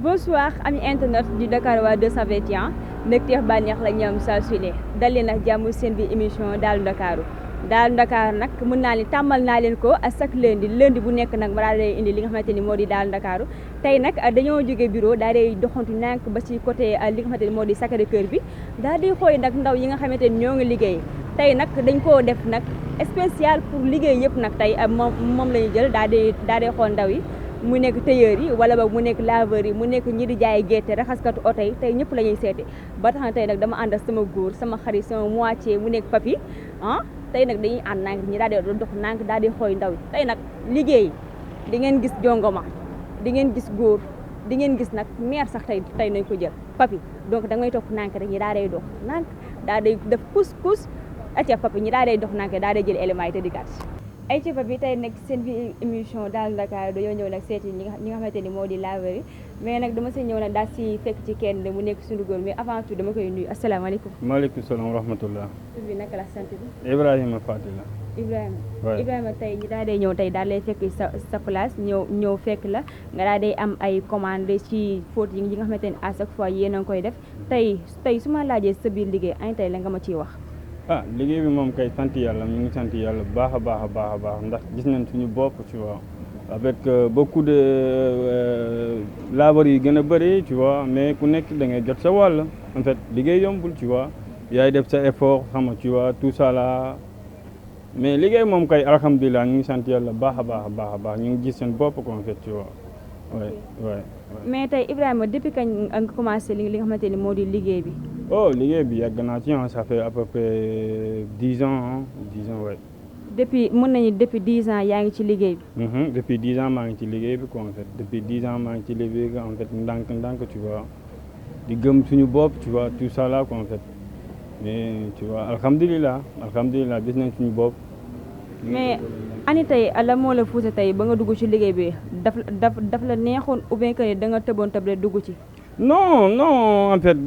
Bonsoir ami internet du Dakarois 221 mbégteex bànneex la ñoom saa su ne dal leen ak jàmm seen bi émission Daalu Ndakaaru Daalu Ndakaaru nag mën naa ni tàmmal naa leen ko chaque lundi bu nekk nag ma daal di indi li nga xamante ni moo di Daalu Ndakaaru tey nag dañoo jógee bureau daal di doxantu nànk ba ci côté li nga xamante ni moo di Sacré-Cœur bi daal di xooy nag ndaw yi nga xamante ni ñoo ngi liggéey tey nag dañ koo def nag spécial pour liggéey yëpp nag tey moom la ñu jël daal di xool ndaw yi mu nekk tailleur yi wala ba mu nekk laveur yi mu nekk ñi di jaay gerte raxaskatu oto yi tey ñëpp la ñuy seeti ba tax na tey nag dama ànd ak sama góor sama xarit sama moitié mu nekk papi tey nag dañuy ànd nànk ñi daal di dox nànk daal di xooy ndaw yi tey nag liggéey di ngeen gis jongoma di ngeen gis góor di ngeen gis nag meer sax tey nañ ko jël papi donc da ngay topp nànk rek ñi daal day dox nànk daal day def pousse acca papi ñi daal day dox nànk daal day jël éléments yi te di gàtt ay ci papi tey nag seen bi émission Daalu Ndakaaru dañoo ñëw nag seeti ñi nga xamante ni moo di laveur yi mais nag dama see ñëw nag daal si fekk ci kenn mu nekk suñu góor mais avant tout dama koy nuyu asalaamaaleykum. maaleykum salaam wa rahmatullah. tur bi naka la sant bi. Ibrahima Fatila. Ibrahima tey ñi daal day ñëw tey daal lay fekk sa place ñëw fekk la nga daal day am ay commande ci faute yi nga xamante ni à chaque fois yéen a ngi koy def tey su ma laajee sa biir liggéey añ tey la nga ma ciy wax. liggéey bi moom kay sant yàlla ñu ngi sant yàlla bu baax a baax ndax gis nañ suñu bopp tu vois avec beaucoup de laveurs yi gën a bëri tu vois mais ku nekk da ngay jot sa wàll en fait liggéey yombul tu vois yaay def sa effort xam nga tu vois tout ça là mais liggéey moom kay alhamdulilah ñu ngi sant yàlla baax a baax ñu ngi gis seen bopp ko en fait tu vois ouais. mais tey Ibrahima depuis kañ nga commencé li nga xamante ni moo di liggéey bi. liggéey bi yàgg naa ci ça fait à peu près 10 ans ouais. depuis 10 ans yaa ngi ci liggéey bi. Depuis 10 ans maa ngi ci liggéey bi quoi en fait depuis 10 ans maa ngi ci liggéey bi en fait ndànk tu vois di gëm suñu bopp tu vois tout ça là quoi en fait mais tu vois alhamdulilah gis nañ suñu bopp. mais ani tey la moo la poussé tey ba nga dugg ci liggéey bi daf la neexoon ou bien que da nga tëboon dugg ci. non en fait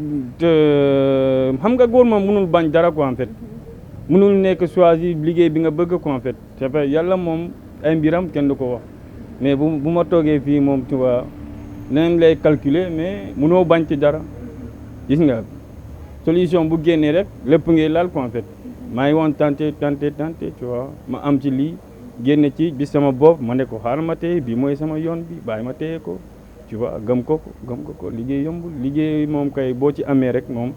xam nga góor moom mënul bañ dara quoi en fait mënul nekk choisir liggéey bi nga bëgg quoi en fait c'est vrai yàlla moom ay mbiram kenn du ko wax mais bu ma toogee fii moom tu vois nañ lay calculer mais mënoo bañ ci dara gis nga solution bu génnee rek lépp ngay laal quoi en fait maa ngi woon tenté tu vois ma am ci lii génne ci bis sama bopp ma ne ko xaaral ma téye bii mooy sama yoon bi bàyyi ma téye ko tu vois gëm ko liggéey yombul liggéey moom kay boo ci amee rek moom.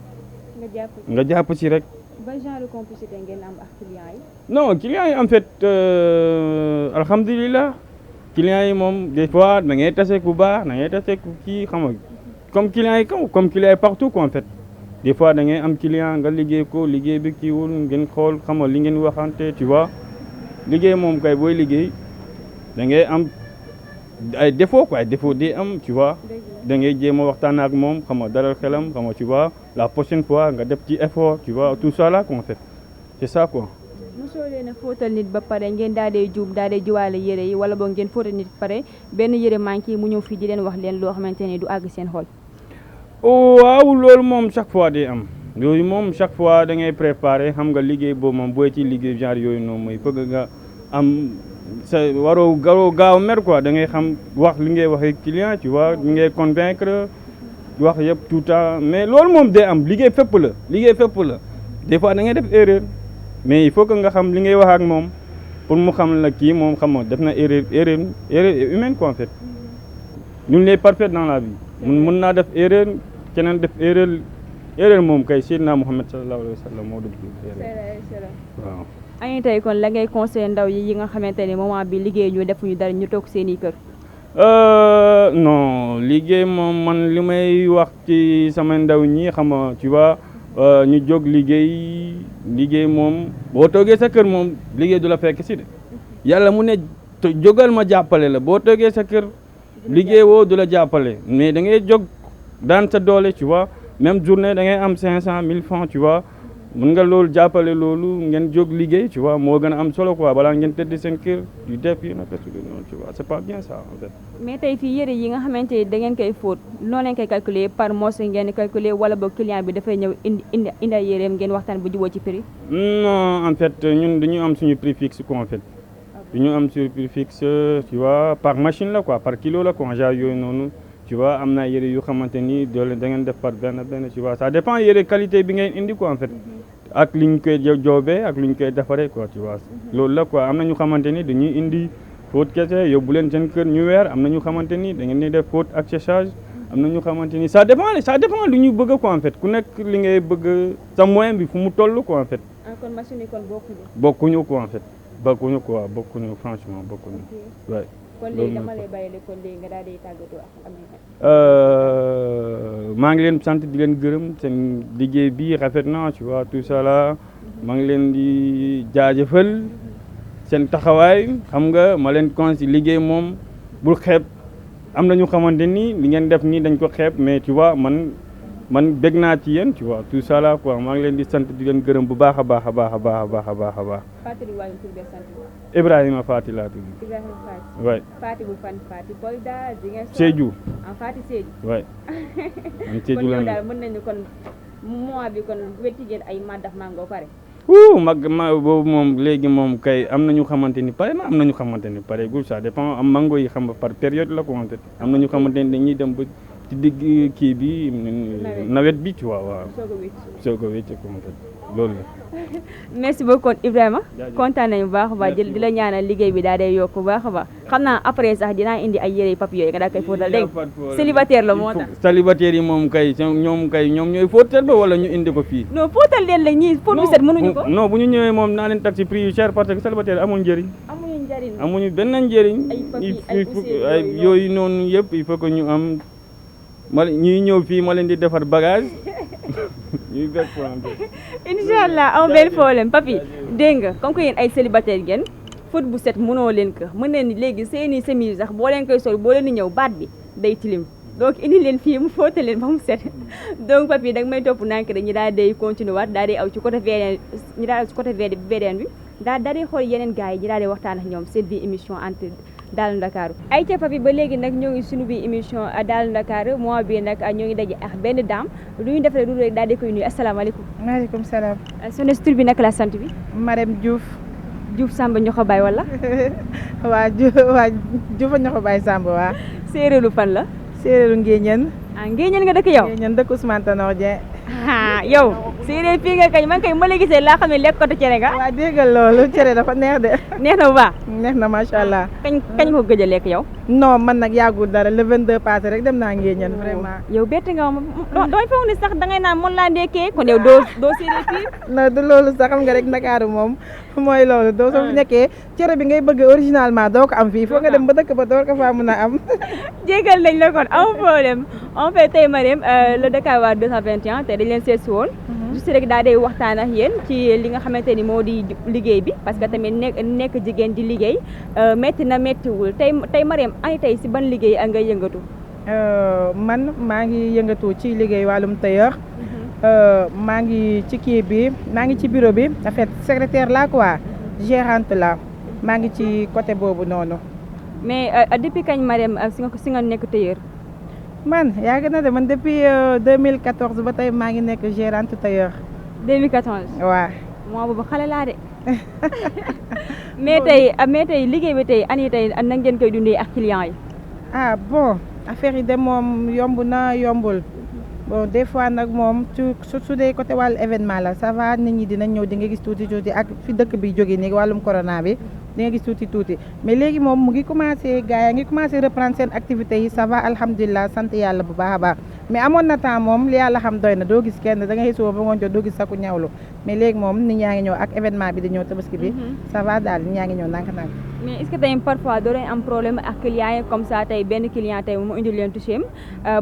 nga jàpp ci rek. ban genre complicité ngeen am ak clients yi. non clients yi en fait alhamdulilah clients yi moom des fois da ngay tase ku baax da ngay tase ku kii xam nga comme clients yi partout quoi en fait des fois da ngay am client nga liggéey ko liggéey bi kiiwul ngeen xool xam nga li ngeen waxante tu vois liggéey moom kay booy liggéey da ngay am. ay défaut di am tu vois da ngay jéem a waxtaan ak moom xam nga dalal xelam xam nga tu vois la prochaine fois nga def ci effort tu vois tout ça là en fait c'est ça quoi. mosoo leen a fóotal nit ba pare ngeen daal di juum daal di jiwaale yére yi wala boog ngeen fóotal nit ba pare benn yére manqué mu ñëw fii di leen wax leen loo xamante ne du àgg seen xol. waaw loolu moom chaque fois day am yooyu moom chaque fois da ngay préparer xam nga liggéey boobu moom booy ci liggéey genre yooyu noonu mooy bëgg nga am. waroo gaaw mer quoi da ngay xam wax li ngay waxee client tu vois li ngay convaincre wax yëpp tout temps mais loolu moom day am liggéey fépp la des fois da ngay def erreur mais il faut que nga xam li ngay wax ak moom pour mu xam la kii moom xam nga def na erreur humaine quoi en fait ñun les parfaits dans la vie mun naa def erreur keneen def erreur moom kay Seydina Muhammad sallallahu alayhi wa sallam moo dugg erreur waaw. añu tey kon la ngay conseillé ndaw yi nga xamante ne moment bi liggéey ñu defuñu dara ñu toog seen i kër. non liggéey moom man li may wax ci sama ndaw ñi xam nga tu vois ñu jóg liggéey moom boo toogee sa kër moom liggéey du la fekk si de yàlla mu ne jógal ma jàppale la boo toogee sa kër liggéey woo du la jàppale mais da ngay jóg daan sa doole tu vois même journée da ngay am 500 000 francs tu vois. mën nga loolu jàppale loolu ngeen jóg liggéey tu vois moo gën a am solo quoi balaa ngeen tëdd seen kër yu def yi naka su noonu tu vois c'est pas bien ça en fait. mais tey fii yére yi nga xamante ni da ngeen koy fóot noo leen koy calculer par mois ngeen calculer wala boog client bi dafay ñëw indi ay yéreem ngeen waxtaan bu juboo ci prix. non en fait ñun dañu am suñu prix fixe quoi en fait. dañu am suñu prix fixe tu vois par machine la quoi par kilo la quoi genre yooyu noonu tu vois am na yére yu xamante ni da ngeen def par benn tu vois ça dépend yére qualité bi ngeen indi quoi en fait ak li ñu koy joobee ak li ñu koy defaree quoi tu vois loolu la quoi am na ñu xamante ni dañuy indi fóot kese yóbbu leen seen kër ñu weer am na ñu xamante ni da ngeen di def fóot ak séchage am na ñu xamante ni ça dépend lu ñu bëgg quoi en fait ku nekk li ngay bëgg sa moyen bi fu mu toll quoi en fait. kon machine yi kon bokkuñu quoi en fait bokkuñu franchement bokkuñu. waay kon léegi dama lay bàyyi kon léegi nga daal di tàggatoo ak maa ngi leen sant di leen gërëm seen liggéey bi rafet na tu vois tout ça là maa ngi leen di jaajëfal seen taxawaay xam nga ma leen conseillé liggéey moom bul xeeb am na ñu xamante ni li ngeen def nii dañ ko xeeb mais tu vois man bég naa ci yéen tu vois tout ça là quoi maa ngi leen di sant di leen gërëm bu baax a baax a baax a baax a baax a baax a baax. Ibrahima Fati laa tudd. Ibrahima Fati. waay Fati bu fan Fati Kolda Ziguinchor. Sédhiou. Fati Sédhiou. waay. man Sédhiou kon daal mën nañu kon mois bi kon wetti ngeen ay madaf mango pare. boobu moom léegi moom kay am na ñu xamante ni pare na am na ñu xamante ni pare gul ça dépend am mango yi xam nga par période la ko wante am na ñu xamante ni dañuy dem ba ci digg kii bi nawet bi tu vois waaw. soog a wécc ko loolu la. merci beaucoup Ibrahima kontaan nañu bu baax a baax di la ñaanal liggéey bi daal day yokk bu baax a baax xam naa après sax dinaa indi ay yére papier yooyu nga daal koy fóotal dégg célibataire la moo tax célibataire yi moom kay ñoom ñooy fóotal ba wala ñu indi ko fii non fóotal leen la ñii fóot bu set mënuñu ko non bu ñu ñëwee moom naa leen taxi prix yu cher parce que célibataire amul njëriñ amuñu benn njëriñ ay yooyu noonu yëpp il faut que ñu am ñuy ñëw fii ma leen di defar bagage ñuy bekk incha allah am benn problème papi dégg nga comme que yéen ay célibataire ngeen fóot bu set mënoo leen ko mën leen ni léegi seeni chemise sax boo leen koy sol boo leen di ñëw baat bi day tilim donc indi leen fii mu fóotal leen ba mu set donc papi da nga may topp nànk dañu daal day continuer waat daal day aw ci côté VDN ñu daal aw ci côté VDN bi daal day xool yeneen gars yi ñu daal di waxtaan ak ñoom seen biir émission entre Daalu Ndakaaru ay ca papi ba léegi nag ñoo ngi suñu biir émission Daalu Ndakaaru mois bi nag ñoo ngi daje ak benn dame lu ñu def rek du rek daal di koy nuyu asalaamaaleykum. maaleykum salaam. sunu tur bi naka la sant bi. Marème Diouf. Diouf Samba ñoo ko bàyyi wala. waa Diouf ñoo ko bàyyi Samba waa. séeréeru fan la. séeréeru Ngéñeen. Ngéñeen nga dëkk yow. Ngéñeen dëkk Ousmane Tanor Dieng. yow séeréer fii nga kañ man kay ma la gisee laa xam ne lekkatu cere nga. waa déggal loolu cere dafa neex de. neex na bu baax. neex na macha allah. kañ ko gëj a lekk yow. non man nag yàggul dara le 22 passé rek dem naa Ngéñeen vraiment. yow bett nga ma dooy foog ni sax dangay naan mën laa ndekkee kon yow doo séeréer fii. non du loolu sax xam nga rek Ndakaaru moom mooy loolu doo soo fi nekkee cere bi ngay bëgg originalement doo ko am fii foo nga dem ba dëkk ba door ko faa mën a am. jégal nañ la kon amul problème en fait tey Marème le Dakar 221 tey dañ leen seet si woon. juste rek daal day waxtaan ak yéen ci li nga xamante ni moo di liggéey bi parce que tamit nekk jigéen di liggéey métti na méttiwul tey Marème ani tey si ban liggéey ak ngay yëngatu. man maa ngi yëngatu ci liggéey wàllum tailleur. maa ngi ci kii bi maa ngi ci bureau bi en fait secrétaire la quoi gérante la maa ngi ci côté boobu noonu. mais depuis kañ Marème si nga nekk tailleur. man yàgg na de man depuis 2014 ba tey maa ngi nekk gérante tailleur. 2014. waaw. moo boobu xale laa de. mais tey liggéey bi tey ani tey na ngeen koy dundee ak clients yi. ah bon affaire yi de moom yomb na yombul. bon des fois nag moom su dee côté wàllu événement la ça va nit ñi dinañ ñëw di nga gis tuuti ak fi dëkk bi jógee nii wàllum corona bi di nga gis tuuti mais léegi moom mu ngi commencé gars yaa ngi commencé reprendre seen activités yi ça va alhamdulilah sant yàlla bu baax a baax mais amoon na temps moom li yàlla xam doy na doo gis kenn da ngay suba ba ngoon jot doo gis saku ñawlu mais léegi moom nit ñaa ngi ñëw ak événement bi di ñëw tabaski bi ça va daal nit ñaa ngi ñëw ndànk-ndànk. mais est-ce que tey parfois doo leen am problème ak clients yi comme ça tey benn client tey mu indil leen touché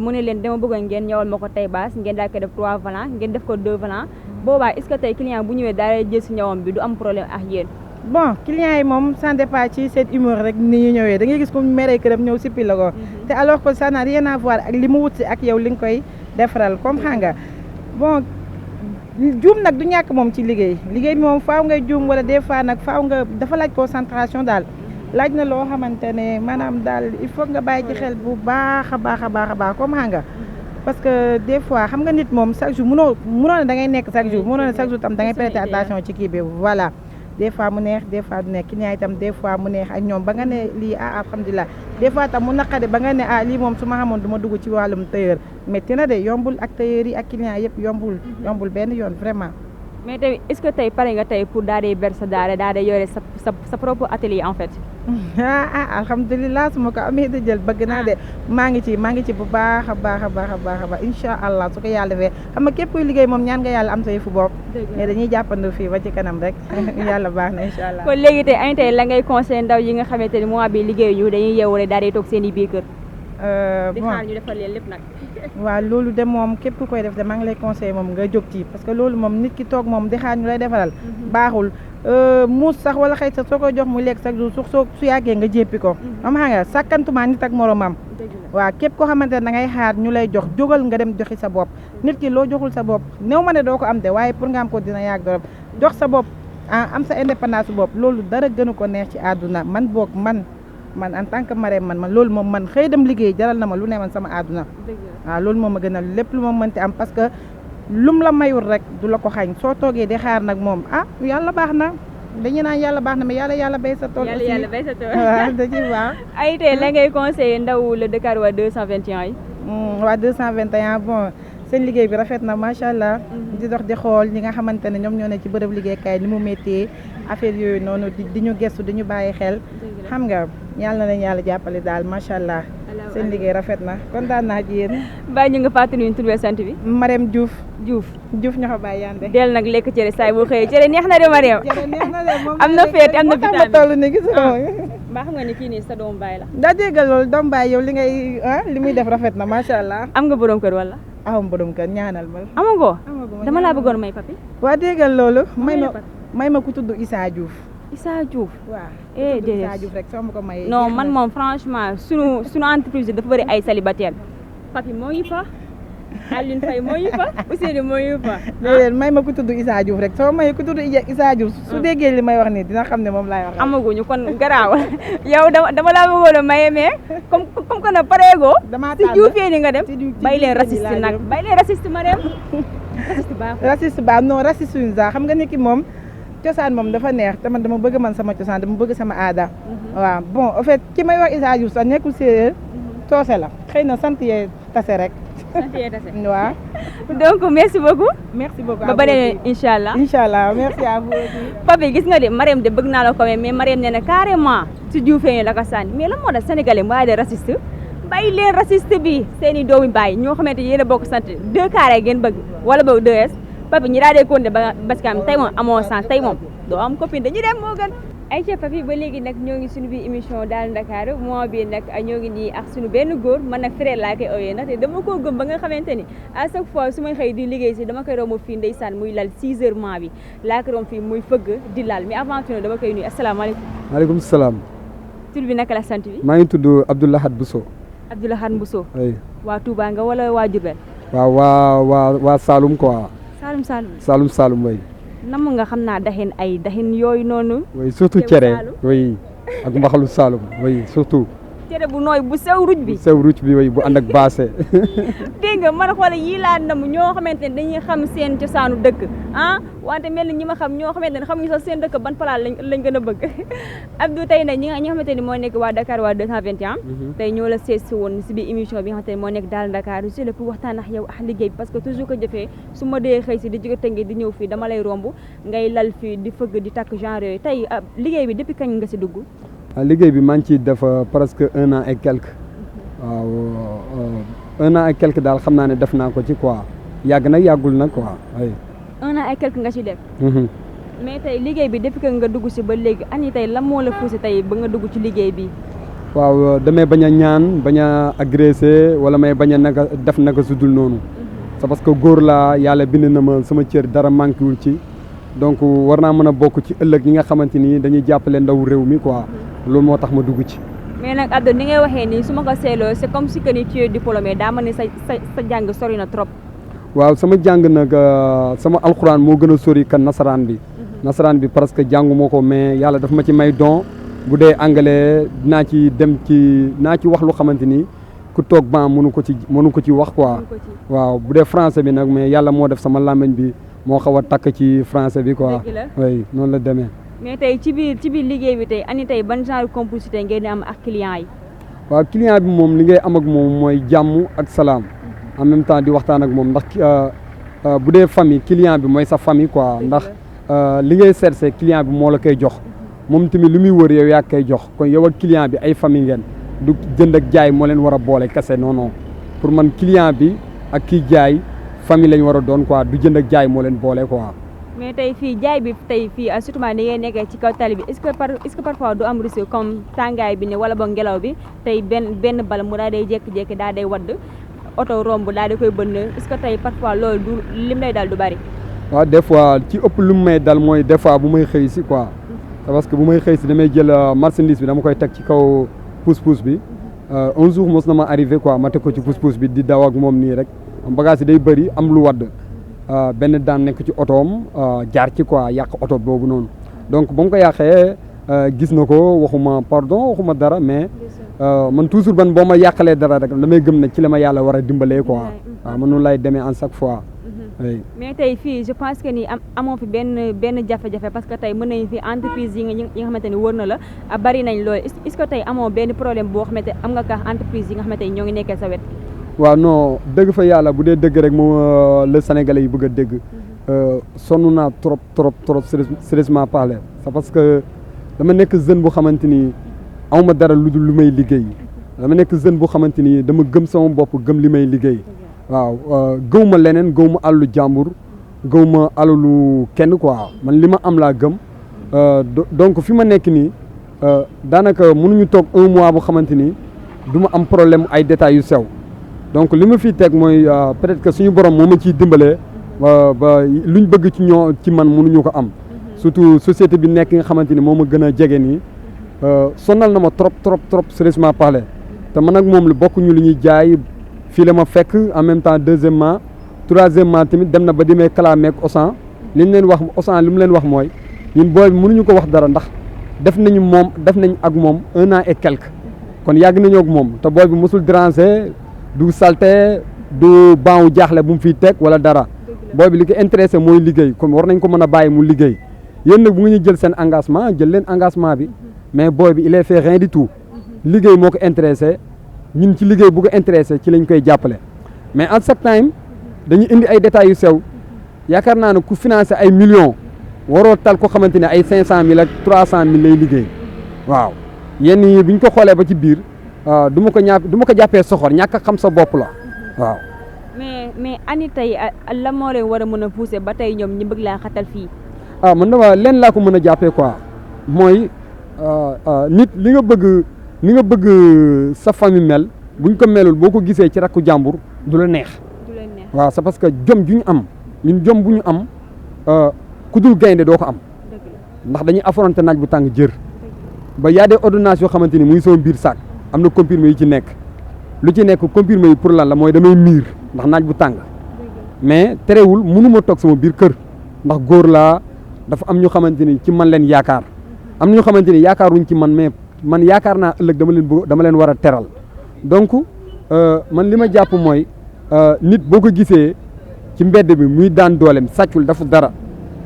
mu ne leen dama bëggoon ngeen ñëwal ma ko tey baas ngeen daal koy def 3 volants ngeen def ko 2 volants boobaa est-ce que tey client bu ñëwee daal jël si ñëwam bi du am problème ak yéen. bon clients yi moom ça dépend ci seen humeur rek ni ñu ñëwee da ngay gis ko meree këram ñëw sippi la ko te alors que ça n'a rien à voir ak li mu wut si ak yow li nga koy defaral comme xam nga bon juum nag du ñàkk moom ci liggéey bi moom faaw ngay juum wala des fois nag faaw nga dafa laaj concentration daal laaj na loo xamante ne maanaam daal il faut nga bàyyi ci xel bu baax a baax comme xam nga parce que des fois xam nga nit moom chaque jour mënoo ne da ngay nekk chaque jour mënoo ne chaque jour tam da ngay prêter attention ci kii bi voilà des fois mu neex des fois du neex client itam des fois mu neex ak ñoom ba nga ne lii alhamdulilah des fois tam mu naqade ba nga ne lii moom su ma xamoon du ma dugg ci wàllum tailleur métti na de yombul ak tailleur yi ak client yëpp yombul benn yoon vraiment. mais tamit est-ce que tey pare nga tey pour daal di ber sa daara daal di yore sa propre atelier en fait. alhamdulilah su ma ko amee di jël bëgg naa de maa ngi ci bu baax a baax incha allah su ko yàlla defee xam nga képp kuy liggéey moom ñaan nga yàlla am sa yëfu bopp. mais dañuy jàppandoo fii ba ci kanam rek yàlla baax na incha allah. kon léegi tey la ngay conseillé ndaw yi nga xamante ni mois bi liggéey ñu dañuy yeewu rek daal di toog seen i biir kër. di xaar ñu defal leen lépp nag. waaw loolu de moom képp ku koy def de maa ngi lay conseillé moom nga jóg ci parce que loolu moom nit ki toog moom di xaar ñu lay defaral baaxul. muus sax wala xëy sax soo koy jox mu lekk chaque jour su yàggee nga jéppi ko am xam nga sàkkantuma nit ak moromam waaw képp koo xamante ne da ngay xaar ñu lay jox jógal nga dem joxi sa bopp nit ki loo joxul sa bopp néew ma ne doo ko am de waaye pour nga am ko dina yàgg dorob jox sa bopp am sa indépendance bopp loolu dara gënu ko neex ci àdduna man boog man en tant que Marème man loolu moom man xëy dem liggéey jaral na ma lu ne man sama àdduna waaw loolu moom ma gënal lépp lu ma mënti am parce que lum la mayul rek du la ko xañ soo toogee di xaar nag moom yàlla baax na dañu naan yàlla baax na mais yàlla bay sa tool aussi yàlla bay sa tool waaw dañuy baax ay tey la ngay conseillé ndaw le Dakar waa 221 yi waa 221 bon seen liggéey bi rafet na macha allah di dox di xool ñi nga xamante ne ñoom ñoo ne ci bërëb liggéeykaay ni mu méttee affaire yooyu noonu di ñu gëstu di ñu bàyyi xel xam nga yàlla nañ yàlla jàppale daal macha allah seen liggéey rafet na kontaan naa ci yéen. bàyyi ñu nga fàttali ñu tur beeg sant bi. Marème Diouf ñoo ko bàyyi yande. del nag lekk cere saa boo xëyee cere neex na de Marème. cere neex na de moom am na féet am na vitamine ma toll nii gis nga. mbaa xam nga ni kii nii sa doom baay la. daa déggal loolu doom baay yow li muy def rafet na macha allah. am nga borom kër wala. am borom kër ñaanal ma. amagoo dama laa bëggoon may papi. waa déggal loolu. may ma ku tudd Issa Diouf. Issa Diouf. waaw déedéet Issa Diouf rek soo ma ko mayee. non man moom franchement sunu entreprise dafa bëri ay célibataire papi moo ngi fa Aline Faye moo ngi fa Ousseynou moo ngi fa. déedéet may ma ku tudd Issa Diouf rek soo mayee ku tudd Issa Diouf su déggee li may wax nii dina xam ne moom laay wax. amaguñu kon garaaw yow dama laa bëggoon a maye mais comme que na pareegoo. damaa si Dioufee ni nga dem. bay leen raciste nag bay leen raciste ma dem. raciste baax non raciste suñu sax xam nga ni ki moom. cosaan moom dafa neex te man dama bëgg man sama cosaan dama bëgg sama aada. waaw bon en fait ki may wax Issa Diouf sax nekkul séeréer soose la xëy na sant yee tase rek. waaw. donc merci beaucoup. merci beaucoup ba beneen incha allah. incha allah merci à vous aussi. papi gis nga de Marème de bëgg naa la ko mais Marème nee na carrément si Dioufee la ko sànni mais lan moo tax sénégalais mbaa de raciste bàyyi leen raciste bi seen i doomi bàyyi ñoo xamante yéen a bokk sant 2 carré ngeen bëgg wala boog 2S. papi ñi daa dee konde ba parce que tey moom amoo sens tey moom doo am copine dañuy dem moo gën ay ca papi ba léegi nag ñoo ngi suñu biir émission Daal Ndakaaru mois bi nag ñoo ngi nii ak suñu benn góor man nag frère laa koy ooyee ndaxte dama koo gëm ba nga xamante ni à chaque fois su may xëy di liggéey si dama koy romb fii ndeysaan muy lal 6 heures mois bi laa ko romb fii muy fëgg di lal mais avant tout dama koy nuyu asalaamaaleykum. maaleykum salaam. tur bi naka la sant bi. maa ngi tudd Abdoulahad Bousso. Abdoulahad Bousso. oui. waa Touba nga wala waa Diourbel. waaw waa Saloum quoi. Saloum way nam nga xam naa daxin yooyu noonu. oui surtout cere oui ak mbaxalu Saloum oui surtout. cere bu nooy bu sew ruj bi. bu sew ruj bi oui bu ànd ak baase. dégg nga man xoole yii laa ndam ñoo xamante ne dañuy xam seen cosaanu dëkk wante mel ni ñi ma xam ñoo xamante ne xamuñu sax seen dëkk ban palaat lañ gën a bëgg Abdou tey nag ñi nga xamante ni moo nekk waa Dakar waa 221 tey ñoo la seet si woon si biir émission bi nga xamante ne moo nekk Daal Dakar je le pour waxtaan ak yow ak liggéey bi parce que toujours que jëfee su ma dee xëy si di jóge Tëngéej di ñëw fii dama lay romb ngay lal fii di fëgg di takk genre yooyu tey liggéey bi depuis kañ nga si dugg. liggéey bi maa ngi ciy def presque 1 an et quelque waaw 1 an et quelque daal xam naa ne def naa ko ci quoi yàgg nag yàggul nag quoi oui. 1 an et quelque nga ci def. mais tey liggéey bi depuis que nga dugg si ba léegi ani tey lan moo la poussé tey ba nga dugg ci liggéey bi. waaw damay bañ a ñaan bañ a agressé wala may bañ a naka def naka su dul noonu. c'est parce que góor laa yàlla bind na ma sama cër dara manqué wul ci donc war naa mën a bokk ci ëllëg ñi nga xamante ni dañuy jàppale ndaw réew mi quoi. loolu moo tax ma dugg ci. mais nag Abdou ni ngay waxee nii su ma ko seetloo c'est comme si que ni tu es diplômé daa ma ne sa jàng sori na trop. waaw sama jàng nag sama alxuraan moo gën a sori kan nasaraan bi. nasaraan bi parce que jàngu moo ko mais yàlla daf ma ci may don bu dee anglais dinaa ci wax lu xamante ni ku toog ban mënu ko ci wax quoi. waaw bu dee français bi nag mais yàlla moo def sama làmmiñ bi moo xaw a takk ci français bi quoi. oui noonu la demee. mais tey ci biir liggéey bi tey ani tey ban genre complicité ngeen di am ak client yi. waaw client bi moom li ngay am ak moom mooy jàmm ak salaam en même temps di waxtaan ak moom ndax bu dee famille client bi mooy sa famille quoi ndax li ngay seetse client bi moo la koy jox moom tamit li muy wër yow yaa koy jox kon yow ak client bi ay famille ngeen du jënd ak jaay moo leen war a boole kese non non pour man client bi ak kii jaay famille lañ war a doon quoi du jënd ak jaay moo leen boole quoi. mais tey fii jaay bi tey fii surtout ni ngay nekkee ci kaw tali bi est-ce que parfois du am risque comme tàngaay bi ne wala ba ngelaw bi tey benn bala mu daa day jékki-jékki daa day wadd oto romb daa da koy bënn est-ce que tey parfois loolu du lim lay dal du bari. waaw des fois ci ëpp lu mu may dal mooy des fois bu may xëy si quoi parce que bu may xëy si damay jël marchandise bi dama koy teg ci kaw pousse-pousse bi un jour mos na ma arrivé quoi ma teg ko ci pousse-pousse bi di daw ak moom nii rek bagage yi day bëri am lu wadd benn daan nekk ci otoom jaar ci quoi yàq oto boobu noonu donc ba mu ko yàqee gis na ko waxuma pardon waxuma dara mais man toujours ban boo ma yàqalee dara rek damay gëm ne ci la ma yàlla war a dimbalee quoi waaw man noonu lay demee en chaque fois. oui mais tey fii je pense que ni amoo fi benn jafe-jafe parce que tey mën nañu fi entreprise yi nga xamante ni wër na la bari nañ loolu est-ce que tey amoo benn problème boo xamante am nga ka entreprise yi nga xamante ni ñoo ngi nekkee sa wet. waaw non dëgg fa yàlla bu dee dëgg rek moom le sénégalais yi bëgg a dégg sonn naa trop sérieusement parler c'est parce que dama nekk jeune bu xamante ni awma dara lu dul lu may liggéey dama nekk jeune bu xamante ni dama gëm sama bopp gëm li may liggéey waaw gëw ma leneen gëw ma àllu jàmbur gëw ma alalu kenn quoi man li ma am laa gëm donc fi ma nekk nii daanaka mënuñu toog un mois bu xamante ni du ma am problème ay détails yu sew donc li ma fiy teg mooy peut-être que suñu borom moo ma ciy dimbalee ba luñ bëgg ci man mënuñu ko am surtout société bi nekk nga xamante ni moo ma gën a jege nii sonal na ma trop sérieusement parler te man ak moom lu bokkuñu li ñuy jaay fii la ma fekk en même temps deuxièmement troisièmement tamit dem na ba di may kalaamee ak Auchan li ñu leen wax Auchan li mu leen wax mooy ñun booy bi mënuñu ko wax dara ndax def nañ ak moom 1 an et quelque kon yàgg nañoo ak moom te booy bi mosul déranger du salte du baawu jaaxle bu mu fiy teg wala dara booy bi li ko intéressé mooy liggéey comme war nañ ko mën a bàyyi mu liggéey yéen nag bu nga ñu jël seen engagement jël leen engagement bi mais booy bi il est fait rien du tout liggéey moo ko intéressé ñun ci liggéey bu ko intéressé ci lañ koy jàppale mais en ce time dañuy indi ay détails yu sew yaakaar naa ne ku financé ay millions waroo tal ko xamante ne ay 500 000 ak 300 000 lay liggéey waaw yenn yi bu ñu ko xoolee ba ci biir du ma ko jàppee soxor ñàkk a xam sa bopp la waaw. mais ani tey la moo leen war a mën a pousser ba tey ñoom ñu bëgg laa xatal fii. man dama leen laa ko mën a jàppee quoi mooy nit li nga bëgg sa famille mel buñ ko melul boo ko gisee ci rakku jàmbur du la neex. waaw c'est parce que jom ju ñu am ñun jom bu ñu am ku dul gaynde doo ko am ndax dañuy affronter naaj bu tàng jër ba y a des ordonnances yoo xamante ni muy sama biir sac am na comprimé yi ci nekk lu ci nekk comprimé yi pour lan la mooy damay miir ndax naaj bu tàng mais terewul mënuma toog sama biir kër ndax góor laa dafa am ñu xamante ni ci man leen yaakaar am na ñu xamante ni yaakaaruñ ci man mais man yaakaar naa ëllëg dama leen war a teral donc man li ma jàpp mooy nit boo ko gisee ci mbedd bi muy daan dooleem sàccul dafa dara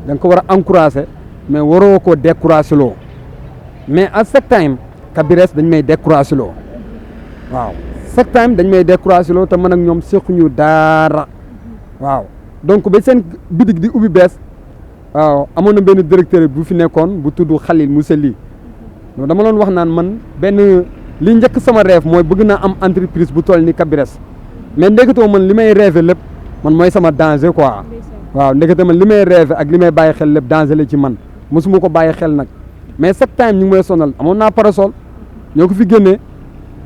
da nga ko war a encourager mais waroo ko décourager loo mais à chaque time Kabirès dañ may décourager loo waaw chaque time dañ may décourager loo te man ak ñoom sequñu dara waaw donc ba seen bitig di ubbi bees waaw amoon na benn directeur bu fi nekkoon bu tudd Khalil Mousselli dama doon wax naan man benn li njëkk sama rêve mooy bëgg naa am entreprise bu toll ni Kabirès mais ndeketoo man li may rêvé lépp man mooy sama danger quoi waaw ndekete man li may rêvé ak li may bàyyi xel lépp danger la ci man mosuma ko bàyyi xel nag mais chaque time ñu ngi may sonal amoon naa parasol ñoo ko fi génnee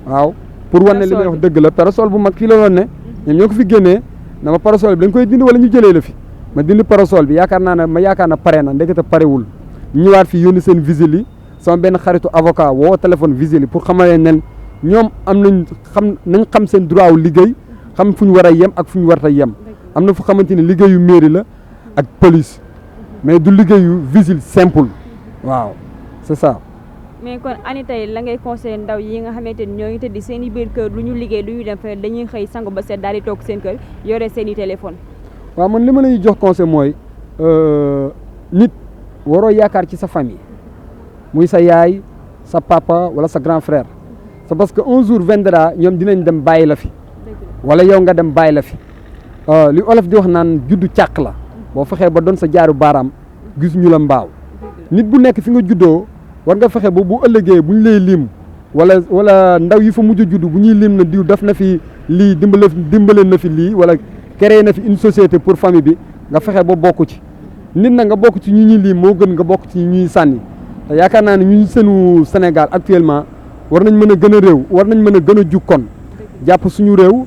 waaw pour wane li may wax dëgg la parasol bu mag fii la doon ne ñoom ñoo ko fi génnee na ma parasol bi dañ koy dindi wala ñu jëlee la fi ma dindi parasol bi yaakaar na pare na ndekete parewul ñu ñëwaat fi yónni seen visile yi sama benn xaritu avocat woo téléphone visile yi pour xamal leen ñoom nañ xam seen droit wu liggéey xam fu ñu war a yem ak fu ñu warta yem am na fu xamante ni liggéeyu mairie la ak police mais du liggéeyu visile simple waaw c'est ça. mais kon ani tey la ngay conseillé ndaw yi nga xamante ni ñoo ngi tëdd seen i biir kër lu ñu liggéey lu ñu dem fenn dañuy xëy sangu ba set daal di toog seen kër yore seen i téléphone. waaw man li ma lay jox conseil mooy nit waroo yaakaar ci sa famille muy sa yaay sa papa wala sa grand frère c'est parce que un jour viendra ñoom dinañ dem bàyyi la fi wala yow nga dem bàyyi la fi li olof di wax naan juddu càq la boo fexee ba doon sa jaaru baaraam gis ñu la mbaaw nit bu nekk fi nga juddoo war nga fexe ba bu ëllëgee bu ñu lay lim wala ndaw yi fa mujj a juddu bu ñuy lim na diw def na fi lii dimbale na fi lii wala créé na fi une société pour famille bi nga fexe ba bokk ci nit na nga bokk ci ñu ñuy lim moo gën nga bokk ci ñuy sànni te yaakaar naa ne ñu seenu Sénégal actuellement war nañ mën a gën a réew war nañ mën a gën a jukkoon jàpp suñu réew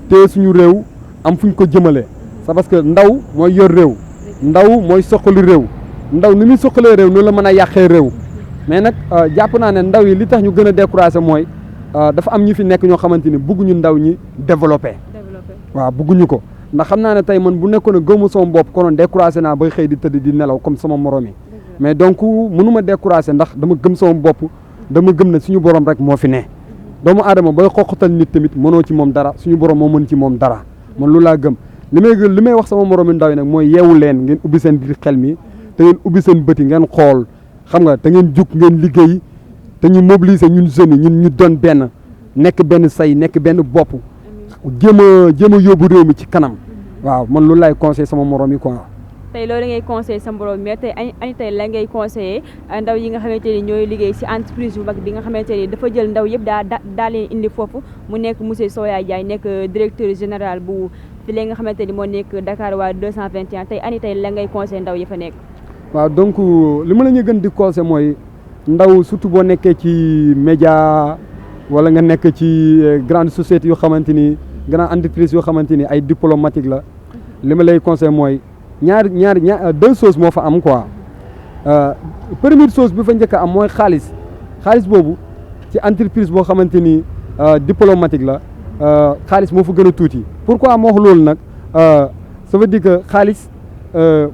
te suñu réew am fuñ ko jëmale c'est parce que ndaw mooy yor réew ndaw mooy soqali réew ndaw ni muy soqalee réew noonu la mën a yàqee réew mais nag jàpp naa ne ndaw yi li tax ñu gën a découragé mooy dafa am ñu fi nekk ñoo xamante ni bëgguñu ndaw ñi développé waaw bëgguñu ko ndax xam naa ne tey man bu nekkoon a gëmmu sama bopp konoon découragé naa bay xëy di tëdd di nelaw comme sama morom yi mais donc mënuma découragé ndax dama gëm sama bopp dama gëm ne suñu borom rek moo fi ne doomu aadama bay xoqatal nit tamit mënoo ci moom dara suñu borom moo mën ci moom dara man lu laa gëm li may wax sama moromi ndaw yi nag mooy yeewu leen ngeen ubbi seen biir xel mi te ngeen ubbi seen bët yi ngeen xool xam nga te ngeen jug ngeen liggéey te ñu mobiliser ñun jeunes yi ñun ñu doon benn nekk benn say nekk benn bopp jéem a yóbbu réew mi ci kanam waaw man loolu laay conseillé sama morom yi quoi. tey loolu ngay conseillé sa morom mais tey ani tey la ngay conseillé ndaw yi nga xamante ni ñooy liggéey si entreprise bu mag bi nga xamante ni dafa jël ndaw yëpp daa leen indi foofu mu nekk monsieur Soya Diagne nekk directeur général bu fi léegi nga xamante ni moo nekk Dakar waa 221 tey ani tey la ngay conseillé ndaw yi fa nekk. waaw donc li ma la ñu gën di conseillé mooy ndaw surtout boo nekkee ci média wala nga nekk ci grande société yoo xamante ni grande entreprise yoo xamante ni ay diplomatique la li ma lay conseillé mooy ñaar deux choses moo fa am quoi première chose bi fa njëkk a am mooy xaalis boobu ci entreprise boo xamante ni diplomatique la xaalis moo fa gën a tuuti pourquoi moo wax loolu nag ça veut dire que xaalis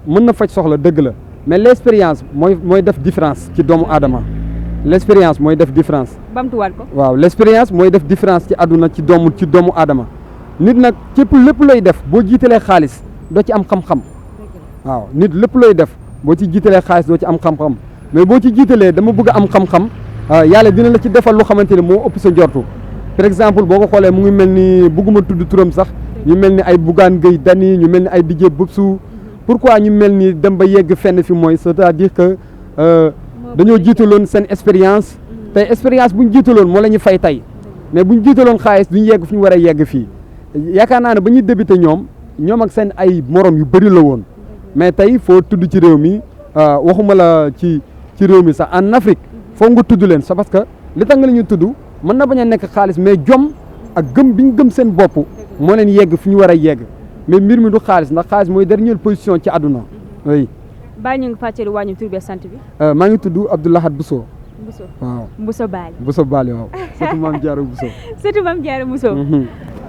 mën na faj soxla dëgg la mais l'expérience mooy def différence ci doomu aadama l'expérience mooy def différence. bamtuwaat ko. waaw l'expérience mooy def différence ci àdduna ci doomu aadama nit nag képp lépp looy def boo jiitalee xaalis doo ci am xam-xam waaw nit lépp looy def boo ci jiitalee xaalis doo ci am xam-xam mais boo ci jiitalee dama bëgg a am xam-xam yàlla dina la ci defal lu xamante ne moo ëpp sa njortu par exemple boo ko xoolee mu ngi mel ni bëgguma tudd turam sax ñu mel ni ay Bougane Gueye Dany ñu mel ni ay DJ Boubsou pourquoi ñu mel ni dem ba yegg fenn fi mooy c'est-à-dire que dañoo jiitaloon seen expérience tey expérience bu ñu jiitaloon moo la ñu fay tey mais bu ñu jiitaloon xaalis duñu yegg fu ñu war a yegg fii yaakaar naa ne ba ñuy débuté ñoom ak seen ay morom yu bëri la woon mais tey foo tudd ci réew mi waxuma la ci réew mi sax en Afrique foo nga tudd leen c'est parce que li tax nga la ñuy tudd mën na bañ a nekk xaalis mais jom ak gëm bi ñu gëm seen bopp moo leen yegg fi ñu war a yegg mais mbir mi du xaalis ndax xaalis mooy dernière position ci àdduna oui. bàyyi ñu ngi fàttali wàññi tur bi sant bi. maa ngi tudd Abdoulahat Bousso. Bousso waaw Bousso Bali. Bousso Bali waaw surtout Mame Diarra Bousso. surtout Mame Diarra Bousso.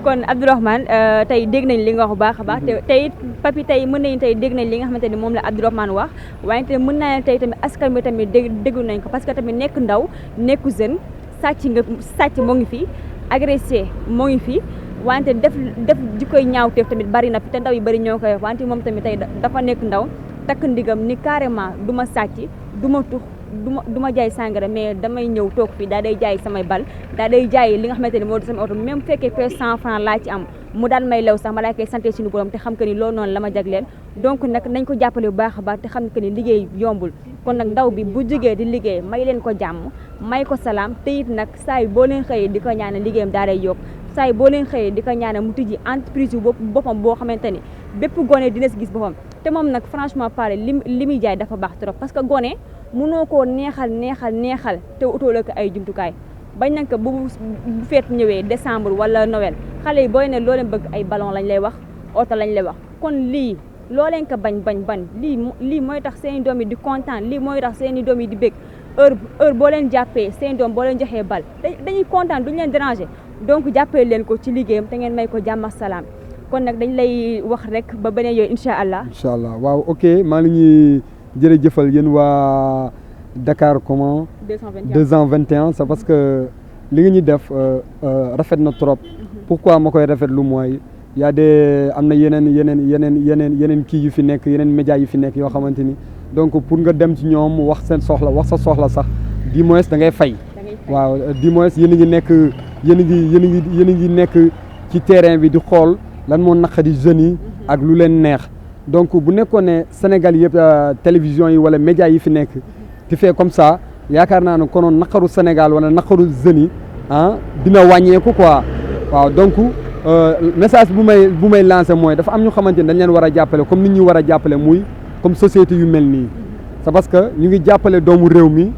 kon Abdourahmane tey dégg nañ li nga wax bu baax a baax te tey papi tey mën nañ tey dégg nañ li nga xamante ni moom la Abdourahmane wax waaye te mën naa ne tey tamit askan bi tamit déggu nañ ko parce que tamit nekk ndaw nekku jeune sàcc moo ngi fi agressé moo ngi fi wante def jikkoy ñaawteef tamit bari na fi te ndaw yi bari ñoo koy wax wante moom tamit tey dafa nekk ndaw takk ndigam ni carrément du ma sàcc du ma tux du ma jaay sàngara mais damay ñëw toog fii daa day jaay samay bal daa day jaay li nga xamante ni moo di sama oto même bu fekkee fee 100 francs laa ci am mu daal may lew sax ma laa koy santé suñu borom te xam que ni loolu noonu la ma jagleel donc nag nañ ko jàppale bu baax a baax te xam que ni liggéey yombul kon nag ndaw bi bu jógee di liggéey may leen ko jàmm may ko salaam te it nag saa yu boo leen xëyee di ko ñaanal liggéeyam daa day yokk saa yu boo leen xëyee di ko ñaanal mu tijji entreprise yu boppam boo xamante ni bépp gone dina si gis boppam te moom nag franchement parler li muy jaay dafa baax trop parce que gone mënoo koo neexal te utoo ko ay jumtukaay bañ nañ ko bu feet ñëwee décembre wala Noël xale yi booy ne loo leen bëgg ay ballon lañ lay wax oto lañ lay wax kon lii loo leen ko bañ lii mooy tax seen i doom yi di kontaan lii mooy tax seen i doom yi di bég heure boo leen jàppee seen doom boo leen joxee bal dañuy kontaan duñu leen déranger donc jàppee leen ko ci liggéeyam te ngeen may ko jàmm ak salaam kon nag dañ lay wax rek ba beneen yooyu incha allah. incha allah waaw ok maa ngi ñuy jërëjëfal yéen waa Dakar comment 221 c'est parce que li nga ñuy def rafet na trop. pourquoi ma koy rafetlu mooy y a des am na yeneen kii yu fi nekk yeneen médias yu fi nekk yoo xamante ni donc pour nga dem ci ñoom wax sa soxla sax du moins da ngay fay waaw du moins yéen a ngi nekk yéen a ngi nekk ci terrain bi di xool lan moo naqadi jeunes yi ak lu leen neex donc bu nekkoon ne Sénégal yëpp télévision yi wala média yi fi nekk di fait comme ça yaakaar naa ne konoon naqaru Sénégal wala naqaru jeunes yi dina wàññeeku quoi waaw donc message bu may lancé mooy dafa am ñu xamante ni dañ leen war a jàppale comme nit ñi war a jàppale muy comme société yu mel nii c'est parce que ñu ngi jàppale doomu réew mi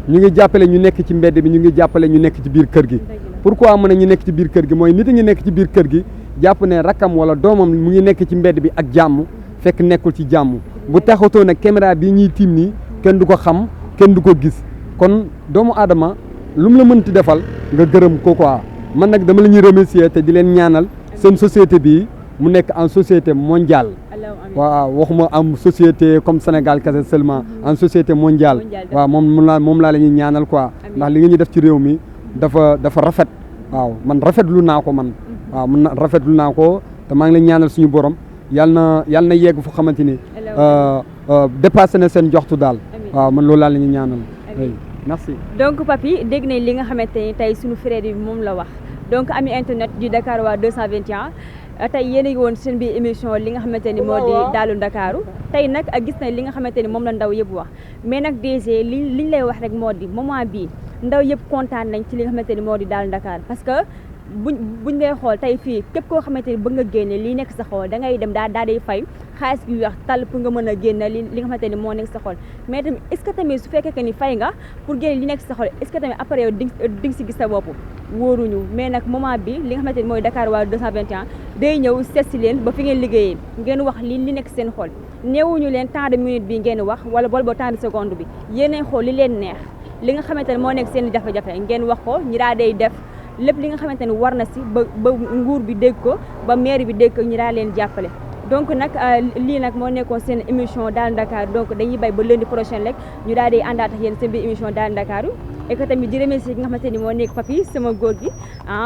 ñu ngi jàppale ñu nekk ci mbedd bi ñu ngi jàppale ñu nekk ci biir kër gi pourquoi mu ne ñu nekk ci biir kër gi mooy nit ñi nekk ci biir kër gi jàpp ne rakkam wala doomam mu ngi nekk ci mbedd bi ak jàmm fekk nekkul ci jàmm bu taxatoo nag caméra bi ñuy tiim nii kenn du ko xam kenn du ko gis kon doomu aadama lu mu la mënti defal nga gërëm ko quoi man nag dama la ñuy remercier te di leen ñaanal seen société bi mu nekk en société mondiale waaw waxuma am société comme Sénégal kese seulement en société mondiale waaw moom laa la ñuy ñaanal quoi ndax li nga ñuy def ci réew mi dafa rafet waaw man rafetlu naa ko man waaw man rafetlu naa ko te maa ngi leen ñaanal suñu borom yàlla na yegg fu xamante ni dépassé na seen joxtu daal waaw man loolu laa la ñuy ñaanal merci. donc papi dégg nañ li nga xamante ni tey suñu frère bi moom la wax donc ami internet du Dakarois 221 tey yéen a ngi woon seen biir émission li nga xamante ni moo di Daalu Ndakaaru tey nag gis nañ li nga xamante ni moom la ndaw yëpp wax mais nag DG liñ lay wax rek moo di moment bii ndaw yëpp kontaan nañ ci li nga xamante ni moo di Daalu Ndakaaru parce que buñ lay xool tey fii képp koo xamante ni bëgg nga génne lii nekk sa xool da ngay dem daal day fay xaalis bi wax tal pour nga mën a génne li nga xamante ni moo nekk sa xol mais tamit est-ce que tamit su fekkee que ni fay nga pour génne li nekk sa xol est-ce que tamit après yow di nga si gis sa bopp wóoruñu mais nag moment bi li nga xamante ni mooy Dakarois 221 day ñëw seet si leen ba fi ngeen liggéeyee ngeen wax li nekk seen xol néewuñu leen temps de minute bi ngeen wax wala bool boo temps de seconde bi yéenay xool li leen neex li nga xamante ni moo nekk seen jafe-jafe ngeen wax ko ñi daa day def lépp li nga xamante ni war na si ba nguur bi dégg ko ba maire bi dégg ko ñu daa leen jàppale donc nag lii nag moo nekkoon seen émission Daalu Ndakaaru donc dañuy bay ba lundi prochain rek ñu daal di àndaat ak yéen seen biir émission Daalu Ndakaaru et que tamit di remercier ki nga xamante ni moo nekk papi sama góor gi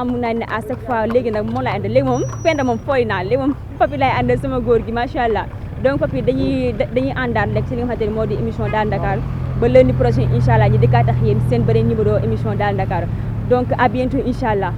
mun naa ne à chaque fois léegi nag moom laay àndal léegi moom penda moom fooy naa léegi moom papi laay àndal sama góor gi macha allah donc papi dañuy àndaat rek si li nga xamante ni moo di émission Daalu Ndakaaru ba lundi prochain incha allah ñu dikkaat ak yéen seen beneen numéro émission Daalu Ndakaaru donc à bientôt incha allah